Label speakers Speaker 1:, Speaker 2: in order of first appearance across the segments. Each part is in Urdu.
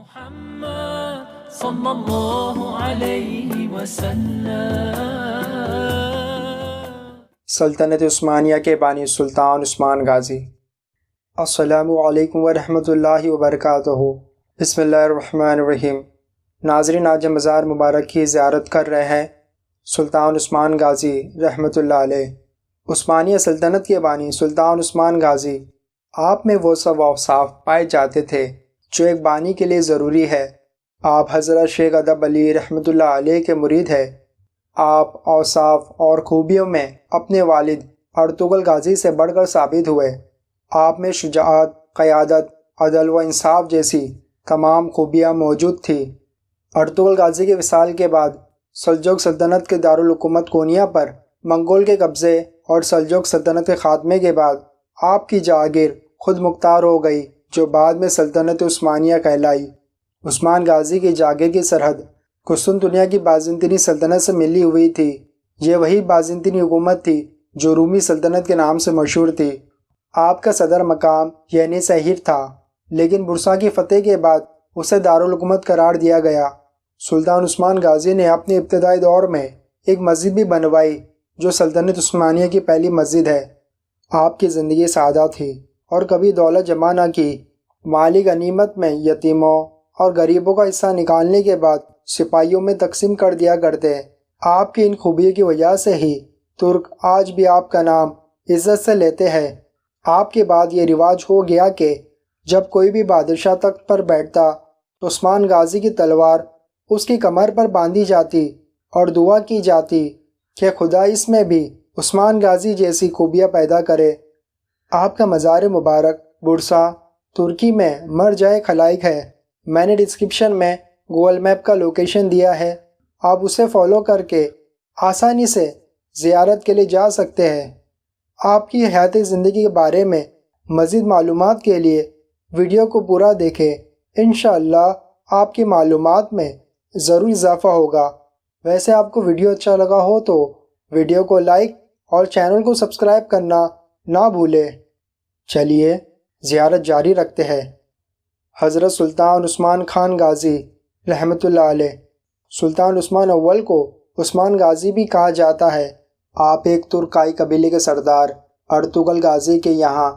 Speaker 1: محمد صلی اللہ علیہ وسلم۔
Speaker 2: سلطنت عثمانیہ کے بانی سلطان عثمان غازی۔ السلام علیکم ورحمۃ اللہ وبرکاتہ۔ بسم اللہ الرحمن الرحیم۔ ناظرین، آج ہم مزار مبارک کی زیارت کر رہے ہیں سلطان عثمان غازی رحمۃ اللہ علیہ۔ عثمانیہ سلطنت کے بانی سلطان عثمان غازی، آپ میں وہ سب اوصاف پائے جاتے تھے جو ایک بانی کے لیے ضروری ہے۔ آپ حضرت شیخ ادب علی رحمۃ اللہ علیہ کے مرید ہیں۔ آپ اوصاف اور خوبیوں میں اپنے والد ارطغرل غازی سے بڑھ کر ثابت ہوئے۔ آپ میں شجاعت، قیادت، عدل و انصاف جیسی تمام خوبیاں موجود تھیں۔ ارطغرل غازی کے وصال کے بعد سلجوق سلطنت کے دارالحکومت کونیا پر منگول کے قبضے اور سلجوق سلطنت کے خاتمے کے بعد آپ کی جاگیر خود مختار ہو گئی، جو بعد میں سلطنت عثمانیہ کہلائی۔ عثمان غازی کی جاگیر کی سرحد قسطنطنیہ کی بازنطینی سلطنت سے ملی ہوئی تھی۔ یہ وہی بازنطینی حکومت تھی جو رومی سلطنت کے نام سے مشہور تھی۔ آپ کا صدر مقام یعنی شہر تھا، لیکن برسا کی فتح کے بعد اسے دارالحکومت قرار دیا گیا۔ سلطان عثمان غازی نے اپنے ابتدائی دور میں ایک مسجد بھی بنوائی جو سلطنت عثمانیہ کی پہلی مسجد ہے۔ آپ کی زندگی سادہ تھی اور کبھی دولت جمع نہ کی۔ مالی غنیمت میں یتیموں اور غریبوں کا حصہ نکالنے کے بعد سپاہیوں میں تقسیم کر دیا کرتے۔ آپ کی ان خوبیوں کی وجہ سے ہی ترک آج بھی آپ کا نام عزت سے لیتے ہیں۔ آپ کے بعد یہ رواج ہو گیا کہ جب کوئی بھی بادشاہ تخت پر بیٹھتا تو عثمان غازی کی تلوار اس کی کمر پر باندھی جاتی اور دعا کی جاتی کہ خدا اس میں بھی عثمان غازی جیسی خوبیاں پیدا کرے۔ آپ کا مزار مبارک برسا، ترکی میں مرجع خلائق ہے۔ میں نے ڈسکرپشن میں گوگل میپ کا لوکیشن دیا ہے، آپ اسے فالو کر کے آسانی سے زیارت کے لیے جا سکتے ہیں۔ آپ کی حیاتی زندگی کے بارے میں مزید معلومات کے لیے ویڈیو کو پورا دیکھیں، انشاءاللہ آپ کی معلومات میں ضرور اضافہ ہوگا۔ ویسے آپ کو ویڈیو اچھا لگا ہو تو ویڈیو کو لائک اور چینل کو سبسکرائب کرنا نہ بھولیں۔ چلیے زیارت جاری رکھتے ہیں۔ حضرت سلطان عثمان خان غازی رحمۃ اللہ علیہ۔ سلطان عثمان اول کو عثمان غازی بھی کہا جاتا ہے۔ آپ ایک ترکائی قبیلے کے سردار ارطغرل غازی کے یہاں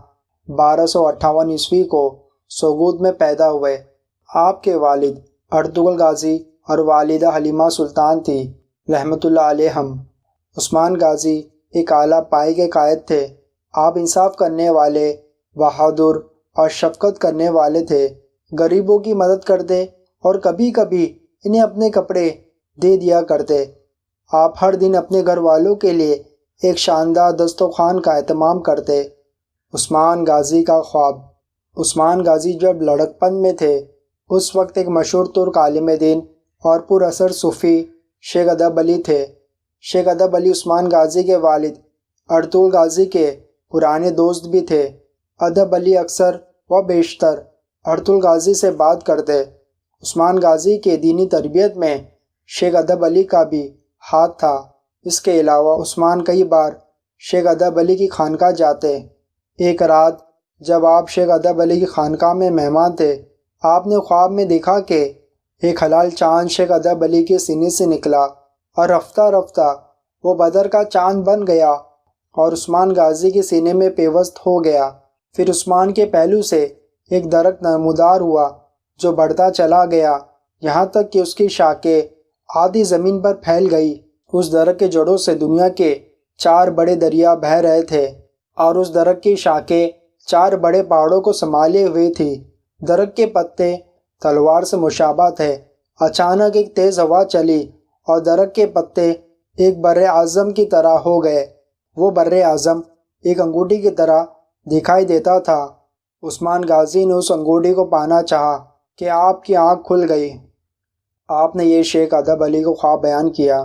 Speaker 2: 1258 عیسوی کو سوگود میں پیدا ہوئے۔ آپ کے والد ارطغرل غازی اور والدہ حلیمہ سلطان تھی رحمۃ اللہ علیہم۔ عثمان غازی ایک اعلیٰ پائے کے قائد تھے۔ آپ انصاف کرنے والے، بہادر اور شفقت کرنے والے تھے۔ غریبوں کی مدد کرتے اور کبھی کبھی انہیں اپنے کپڑے دے دیا کرتے۔ آپ ہر دن اپنے گھر والوں کے لیے ایک شاندار دسترخوان کا اہتمام کرتے۔ عثمان غازی کا خواب۔ عثمان غازی جب لڑکپن میں تھے اس وقت ایک مشہور ترک عالم دین اور پر اثر صوفی شیخ ادب علی تھے۔ شیخ ادب علی عثمان غازی کے والد ارطغرل غازی کے پرانے دوست بھی تھے۔ ادب علی اکثر و بیشتر ارطغرل غازی سے بات کرتے۔ عثمان غازی کے دینی تربیت میں شیخ ادب علی کا بھی ہاتھ تھا۔ اس کے علاوہ عثمان کئی بار شیخ ادب علی کی خانقاہ جاتے۔ ایک رات جب آپ شیخ ادب علی کی خانقاہ میں مہمان تھے، آپ نے خواب میں دیکھا کہ ایک حلال چاند شیخ ادب علی کے سینے سے نکلا اور رفتہ رفتہ وہ بدر کا چاند بن گیا اور عثمان غازی کے سینے میں پیوست ہو گیا۔ پھر عثمان کے پہلو سے ایک درخت نمودار ہوا جو بڑھتا چلا گیا یہاں تک کہ اس کی شاخیں آدھی زمین پر پھیل گئی۔ اس درخت کے جڑوں سے دنیا کے 4 بڑے دریا بہہ رہے تھے اور اس درخت کی شاخیں 4 بڑے پہاڑوں کو سنبھالے ہوئے تھی۔ درخت کے پتے تلوار سے مشابہ تھے۔ اچانک ایک تیز ہوا چلی اور درخت کے پتے ایک بر اعظم کی طرح ہو گئے۔ وہ بر اعظم ایک انگوٹھی کی طرح دکھائی دیتا تھا۔ عثمان غازی نے اس انگوٹھی کو پانا چاہا کہ آپ کی آنکھ کھل گئی۔ آپ نے یہ شیخ ادب علی کو خواب بیان کیا۔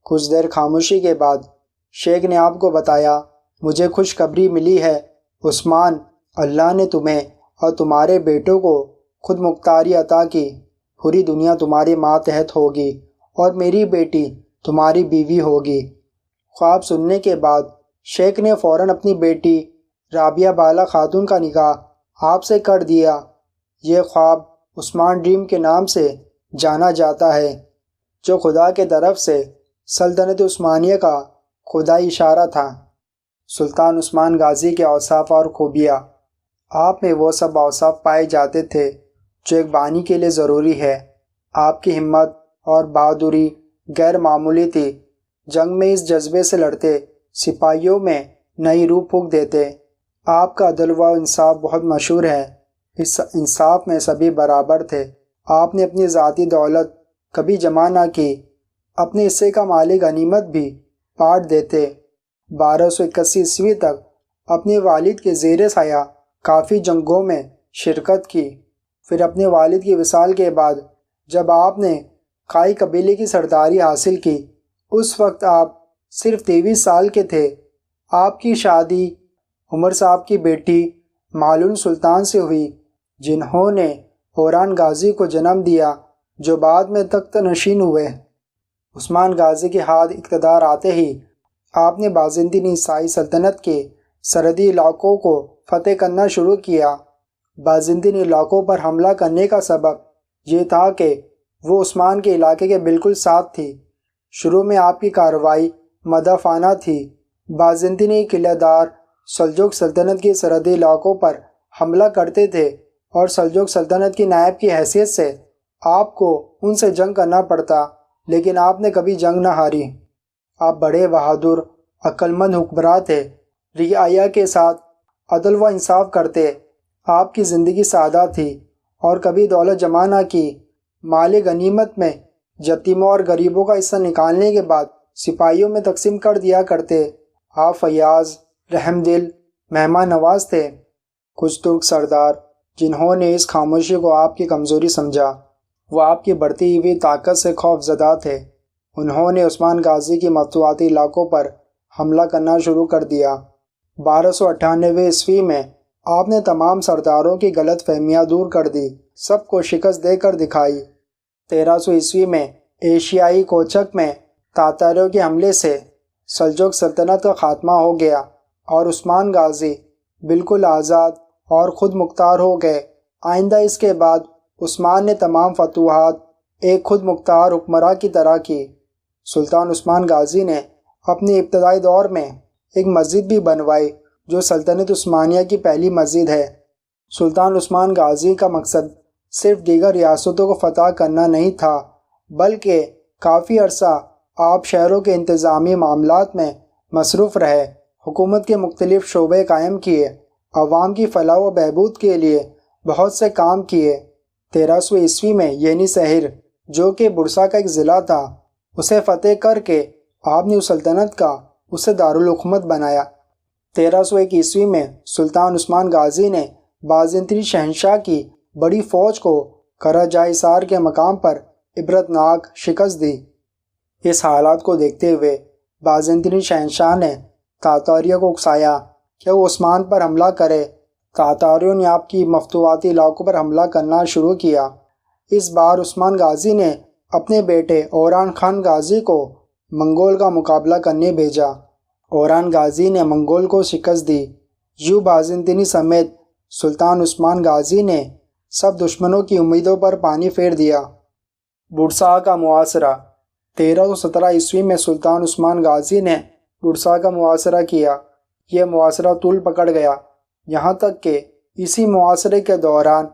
Speaker 2: کچھ دیر خاموشی کے بعد شیخ نے آپ کو بتایا، مجھے خوشخبری ملی ہے عثمان، اللہ نے تمہیں اور تمہارے بیٹوں کو خود مختاری عطا کی۔ پوری دنیا تمہاری ماتحت ہوگی اور میری بیٹی تمہاری بیوی ہوگی۔ خواب سننے کے بعد شیخ نے فوراً اپنی بیٹی رابعہ بالا خاتون کا نکاح آپ سے کر دیا۔ یہ خواب عثمان ڈریم کے نام سے جانا جاتا ہے، جو خدا کے طرف سے سلطنت عثمانیہ کا خدائی اشارہ تھا۔ سلطان عثمان غازی کے اوصاف اور خوبیاں۔ آپ میں وہ سب اوصاف پائے جاتے تھے جو ایک بانی کے لیے ضروری ہے۔ آپ کی ہمت اور بہادری غیر معمولی تھی۔ جنگ میں اس جذبے سے لڑتے، سپاہیوں میں نئی روح پھونک دیتے۔ آپ کا عدل و انصاف بہت مشہور ہے۔ اس انصاف میں سبھی برابر تھے۔ آپ نے اپنی ذاتی دولت کبھی جمع نہ کی، اپنے حصے کا مال غنیمت بھی بانٹ دیتے۔ 1281 عیسوی تک اپنے والد کے زیر سایہ کافی جنگوں میں شرکت کی۔ پھر اپنے والد کی وصال کے بعد جب آپ نے قائی قبیلے کی سرداری حاصل کی، اس وقت آپ صرف 23 سال کے تھے۔ آپ کی شادی عمر صاحب کی بیٹی معلون سلطان سے ہوئی، جنہوں نے اوران غازی کو جنم دیا، جو بعد میں تخت نشین ہوئے۔ عثمان غازی کے ہاتھ اقتدار آتے ہی آپ نے بازنطین عیسائی سلطنت کے سرحدی علاقوں کو فتح کرنا شروع کیا۔ بازنطین علاقوں پر حملہ کرنے کا سبب یہ تھا کہ وہ عثمان کے علاقے کے بالکل ساتھ تھی۔ شروع میں آپ کی کارروائی مدافعانہ تھی۔ بازنطینی قلعہ دار سلجوق سلطنت کے سرحدی علاقوں پر حملہ کرتے تھے اور سلجوق سلطنت کی نائب کی حیثیت سے آپ کو ان سے جنگ کرنا پڑتا، لیکن آپ نے کبھی جنگ نہ ہاری۔ آپ بڑے بہادر، عقل مند حکمراں تھے، رعایا کے ساتھ عدل و انصاف کرتے۔ آپ کی زندگی سادہ تھی اور کبھی دولت جمع نہ کی۔ مال غنیمت میں یتیموں اور غریبوں کا حصہ نکالنے کے بعد سپاہیوں میں تقسیم کر دیا کرتے۔ آپ فیاض، رحم دل، مہمان نواز تھے۔ کچھ ترک سردار جنہوں نے اس خاموشی کو آپ کی کمزوری سمجھا، وہ آپ کی بڑھتی ہوئی طاقت سے خوف زدہ تھے۔ انہوں نے عثمان غازی کی مفتوحاتی علاقوں پر حملہ کرنا شروع کر دیا۔ 1298 عیسوی میں آپ نے تمام سرداروں کی غلط فہمیاں دور کر دی، سب کو شکست دے کر دکھائی۔ 1300 عیسوی میں ایشیائی کوچک میں تاتاروں کے حملے سے سلجوق سلطنت کا خاتمہ ہو گیا اور عثمان غازی بالکل آزاد اور خود مختار ہو گئے۔ آئندہ اس کے بعد عثمان نے تمام فتوحات ایک خود مختار حکمراں کی طرح کی۔ سلطان عثمان غازی نے اپنے ابتدائی دور میں ایک مسجد بھی بنوائی، جو سلطنت عثمانیہ کی پہلی مسجد ہے۔ سلطان عثمان غازی کا مقصد صرف دیگر ریاستوں کو فتح کرنا نہیں تھا، بلکہ کافی عرصہ آپ شہروں کے انتظامی معاملات میں مصروف رہے، حکومت کے مختلف شعبے قائم کیے، عوام کی فلاح و بہبود کے لیے بہت سے کام کیے۔ 1300 عیسوی میں ینی شہر، جو کہ بورسا کا ایک ضلع تھا، اسے فتح کر کے آپ نے اس سلطنت کا اسے دارالحکومت بنایا۔ 1301 عیسوی میں سلطان عثمان غازی نے بازنطینی شہنشاہ کی بڑی فوج کو کرہ حصار کے مقام پر عبرتناک شکست دی۔ اس حالات کو دیکھتے ہوئے بازنطینی شہنشاہ نے تاتاریوں کو اکسایا کہ وہ عثمان پر حملہ کرے۔ تاتاریوں نے آپ کی مفتوحاتی علاقوں پر حملہ کرنا شروع کیا۔ اس بار عثمان غازی نے اپنے بیٹے اوران خان غازی کو منگول کا مقابلہ کرنے بھیجا۔ اوران غازی نے منگول کو شکست دی۔ یوں بازنطینی سمیت سلطان عثمان غازی نے سب دشمنوں کی امیدوں پر پانی پھیر دیا۔ بورسا کا محاصرہ۔ 1317 عیسوی میں سلطان عثمان غازی نے بورسا کا محاصرہ کیا۔ یہ محاصرہ طول پکڑ گیا، یہاں تک کہ اسی محاصرے کے دوران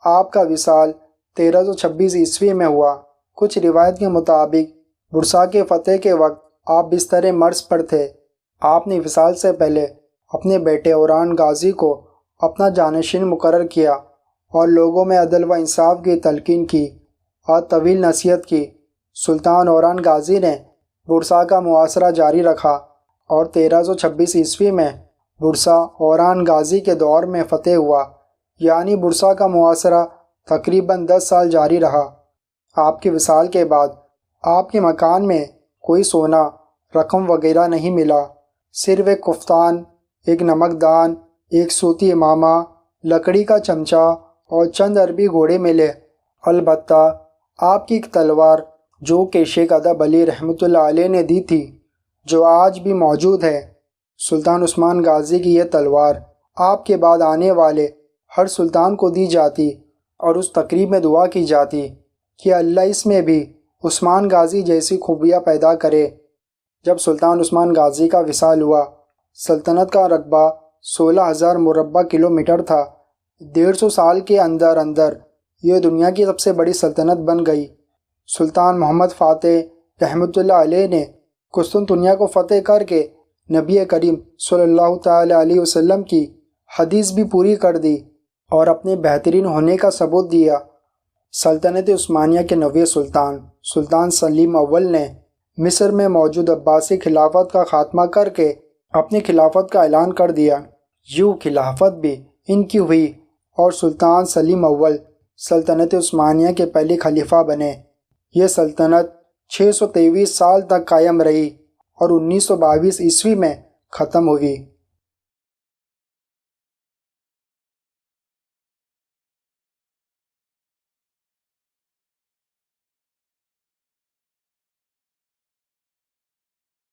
Speaker 2: آپ کا وصال 1326 عیسوی میں ہوا۔ کچھ روایت کے مطابق بورسا کے فتح کے وقت آپ بستر مرض پر تھے۔ آپ نے وصال سے پہلے اپنے بیٹے اوران غازی کو اپنا جانشین مقرر کیا اور لوگوں میں عدل و انصاف کی تلقین کی اور طویل نصیحت کی۔ سلطان اوران غازی نے بورسا کا محاصرہ جاری رکھا اور 1326 عیسوی میں بورسا اوران غازی کے دور میں فتح ہوا، یعنی بورسا کا محاصرہ تقریباً 10 سال جاری رہا۔ آپ کے وصال کے بعد آپ کے مکان میں کوئی سونا، رقم وغیرہ نہیں ملا، صرف ایک کفتان، ایک نمکدان، ایک صوتی امامہ، لکڑی کا چمچہ اور چند عربی گھوڑے ملے۔ البتہ آپ کی ایک تلوار جو کہ شیخ ادب علی رحمۃ اللہ علیہ نے دی تھی، جو آج بھی موجود ہے۔ سلطان عثمان غازی کی یہ تلوار آپ کے بعد آنے والے ہر سلطان کو دی جاتی اور اس تقریب میں دعا کی جاتی کہ اللہ اس میں بھی عثمان غازی جیسی خوبیاں پیدا کرے۔ جب سلطان عثمان غازی کا وصال ہوا، سلطنت کا رقبہ 16,000 مربع کلومیٹر تھا۔ 150 سال کے اندر اندر یہ دنیا کی سب سے بڑی سلطنت بن گئی۔ سلطان محمد فاتح رحمۃ اللہ علیہ نے قسطنطنیہ کو فتح کر کے نبی کریم صلی اللہ تعالی علیہ وسلم کی حدیث بھی پوری کر دی اور اپنے بہترین ہونے کا ثبوت دیا۔ سلطنت عثمانیہ کے 9ویں سلطان سلطان سلیم اول نے مصر میں موجود عباسی خلافت کا خاتمہ کر کے اپنی خلافت کا اعلان کر دیا۔ یوں خلافت بھی ان کی ہوئی اور سلطان سلیم اول سلطنت عثمانیہ کے پہلے خلیفہ بنے۔ یہ سلطنت 623 سال تک قائم رہی اور 1922 عیسوی میں ختم ہوئی۔